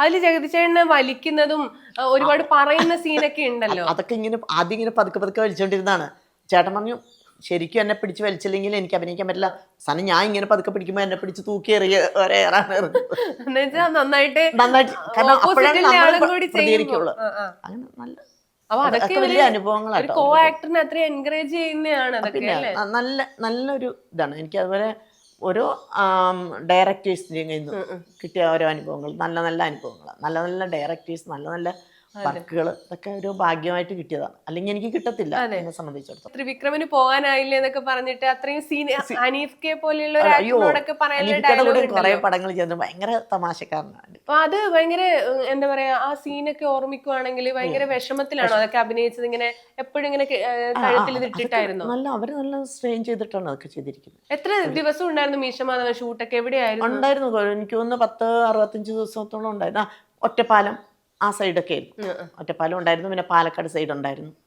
അതില് ജഗതി ചേട്ടനെ വലിക്കുന്നതും ഒരുപാട് പറയുന്ന സീനൊക്കെ ഉണ്ടല്ലോ. അതൊക്കെ ഇങ്ങനെ ആദ്യം ഇങ്ങനെ പതുക്കെ പതുക്കെ വലിച്ചോണ്ടിരുന്നതാണ്. ചേട്ടൻ പറഞ്ഞു ശരിക്കും എന്നെ പിടിച്ച് വലിച്ചില്ലെങ്കിൽ എനിക്ക് അഭിനയിക്കാൻ പറ്റില്ല. അവസാനം ഞാൻ ഇങ്ങനെ പതുക്കെ പിടിക്കുമ്പോൾ എന്നെ പിടിച്ച് തൂക്കി എറിയ ഒരേറാണ് എന്നുവെച്ചാൽ നന്നായിട്ട് നന്നായിട്ട്. കാരണം അപ്പോഴാണ് ഓപ്പോസിറ്റിലെ ആളും നമ്മൾ കൂടി പ്രതികരിക്കുള്ളൂ. ചെയ്യുമ്പോൾ അങ്ങനെ നല്ല അപ്പൊ അതൊക്കെ അതൊക്കെ വലിയ അനുഭവങ്ങളാട്ടോ. കോ ആക്ടറിനെ അത്രയും എൻകറേജ് ചെയ്യുന്നതാണ് അതൊക്കെ പിന്നെ അല്ലേ. നല്ലൊരു ഇതാണ് എനിക്ക്. അതുപോലെ ഓരോ ഡയറക്ടേഴ്സിൻ്റെയും കയ്യിൽ നിന്ന് കിട്ടിയ ഓരോ അനുഭവങ്ങൾ നല്ല നല്ല അനുഭവങ്ങളാണ്. നല്ല നല്ല ഡയറക്ടേഴ്സ്, നല്ല നല്ല വർക്കുകൾ, ഇതൊക്കെ ഒരു ഭാഗ്യമായിട്ട് കിട്ടിയതാണ്. അല്ലെങ്കിൽ എനിക്ക് കിട്ടത്തില്ല എന്നെ സംബന്ധിച്ചിടത്തോളം. ത്രിവിക്രമിന് പോകാനായില്ല എന്നൊക്കെ പറഞ്ഞിട്ട് അത്രയും സീൻ അനീഫ് കെ പോലെയുള്ള ഒരു ആക്ടറിനോടൊക്കെ പറയാനുള്ള അനീഫിക്കയുടെ കൂടെ ഡയലോഗ് കുറെ പടങ്ങൾ ചെയ്തിട്ട് ഭയങ്കര തമാശക്കാരനാണ്. അപ്പൊ അത് ഭയങ്കര എന്താ പറയാ, ആ സീനൊക്കെ ഓർമ്മിക്കുവാണെങ്കിൽ ഭയങ്കര വിഷമത്തിലാണോ അതൊക്കെ അഭിനയിച്ചത്? ഇങ്ങനെ എപ്പോഴും ഇങ്ങനെ കഴുത്തിൽ ഇത് ഇട്ടിട്ടായിരുന്നു? നല്ല അവര് നല്ല സ്ട്രെയിൻ ചെയ്തിട്ടാണ് അതൊക്കെ ചെയ്തിരിക്കുന്നത്. എത്ര ദിവസം ഉണ്ടായിരുന്നു മീശമാധവൻ ഷൂട്ടൊക്കെ? എവിടെയായിരുന്നു? ഉണ്ടായിരുന്നു, എനിക്ക് തോന്നുന്നു 10-65 ദിവസത്തോളം ഉണ്ടായിരുന്നു. ഒറ്റപ്പാലം ആ സൈഡൊക്കെ ആയിരുന്നു. ഒറ്റപ്പാലം ഉണ്ടായിരുന്നു, പിന്നെ പാലക്കാട് സൈഡ് ഉണ്ടായിരുന്നു.